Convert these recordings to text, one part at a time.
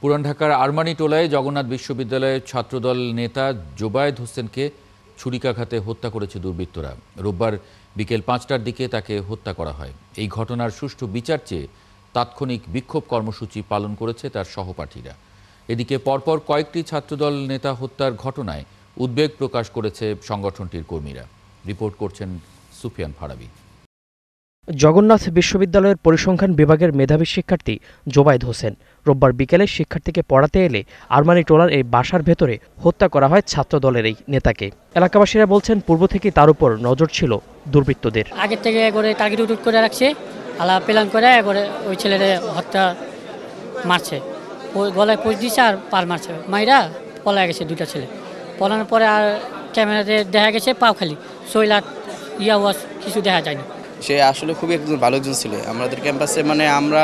পুরান ঢাকার আরমানিটোলায় জগন্নাথ বিশ্ববিদ্যালয়ের ছাত্রদল নেতা জোবায়েদ হোসেনকে ছুরিকাঘাতে হত্যা করেছে দুর্বৃত্তরা। রোববার বিকেল ৫টার দিকে তাকে হত্যা করা হয়। এই ঘটনার সুষ্ঠু বিচার চেয়ে তাৎক্ষণিক বিক্ষোভ কর্মসূচি পালন করেছে তার সহপাঠীরা। এদিকে পরপর কয়েকটি ছাত্রদল নেতা হত্যার ঘটনায় উদ্বেগ প্রকাশ করেছে সংগঠনটির কর্মীরা। রিপোর্ট করছেন সুফিয়ান ফারাবী। জগন্নাথ বিশ্ববিদ্যালয়ের পরিসংখ্যান বিভাগের মেধাবী শিক্ষার্থী জোবায়েদ হোসেন রোববার বিকেলে শিক্ষার্থীকে পড়াতে এলে আরমানিটোলার এই বাসার ভেতরে হত্যা করা হয় ছাত্রদলের এই নেতাকে। এলাকাবাসীরা বলছেন পূর্ব থেকে তার উপর নজর ছিল দুর্বৃত্তদের। আগে থেকে করে টার্গেট উট করে রাখছে, আলা প্ল্যান করে ওই ছেলেরে হত্যা মারছে, গলায় পোষ দিছে আর পার মারছে, মাইরা পলায় গেছে দুটা ছেলে। পলানোর পরে আর ক্যামেরাতে দেখা গেছে পাও খালি, শৈলাট ওয়াশ কিছু দেখা যায়নি। সে আসলে খুবই একজন ভালো একজন ছিল আমাদের ক্যাম্পাসে। আমরা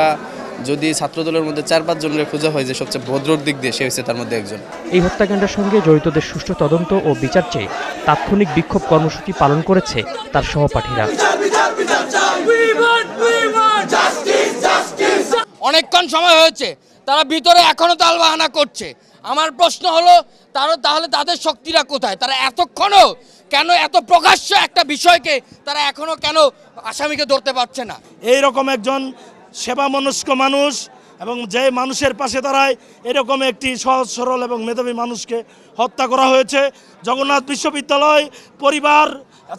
যদি ছাত্রদলের মধ্যে ৪-৫ জনের খোঁজা হয় যে সবচেয়ে ভদ্রর দিক দিয়ে সে হচ্ছে তার মধ্যে একজন। এই হত্যাকাণ্ডের সঙ্গে জড়িতদের সুষ্ঠু তদন্ত ও বিচার চেয়ে তাৎক্ষণিক বিক্ষোভ কর্মসূচি পালন করেছে তার সহপাঠীরা। অনেকক্ষণ সময় হয়েছে, তারা ভিতরে এখনো তালবাহানা করছে। আমার প্রশ্ন হলো তাহলে তাদের শক্তিরা কোথায়? তারা এতক্ষণও কেন এত প্রকাশ্য একটা বিষয়কে তারা এখনো কেন আসামিকে ধরতে পারছে না? এইরকম একজন সেবামনস্ক মানুষ এবং যে মানুষের পাশে দাঁড়ায় এরকম একটি সহজ সরল এবং মেধাবী মানুষকে হত্যা করা হয়েছে। জগন্নাথ বিশ্ববিদ্যালয় পরিবার,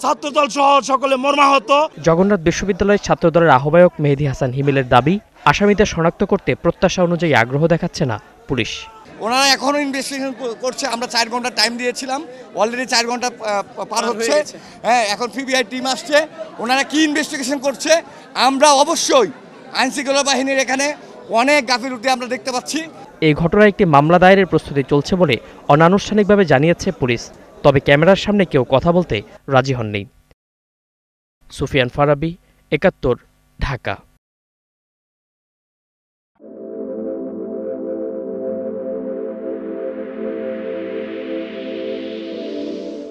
ছাত্রদল সহ সকলে মর্মাহত। জগন্নাথ বিশ্ববিদ্যালয়ের ছাত্রদলের আহ্বায়ক মেহেদী হাসান হিমেলের দাবি, আসামিদের শনাক্ত করতে প্রত্যাশা অনুযায়ী আগ্রহ দেখাচ্ছে না পুলিশ। ওনারা এখনো ইনভেস্টিগেশন করছে। আমরা 4 ঘন্টা টাইম দিয়েছিলাম, অলরেডি 4 ঘন্টা পার হচ্ছে। হ্যাঁ, এখন পিবিআই টিম আসছে, ওনারা কি ইনভেস্টিগেশন করছে। আমরা অবশ্যই আইনশৃঙ্খলা বাহিনীর এখানে অনেক গাফিলতি আমরা দেখতে পাচ্ছি। এই ঘটনায় একটি মামলা দায়েরের প্রস্তুতি চলছে বলে অনানুষ্ঠানিকভাবে জানিয়েছে পুলিশ। তবে ক্যামেরার সামনে কেউ কথা বলতে রাজি হননি। সুফিয়ান ফারাবী, ৭১, ঢাকা।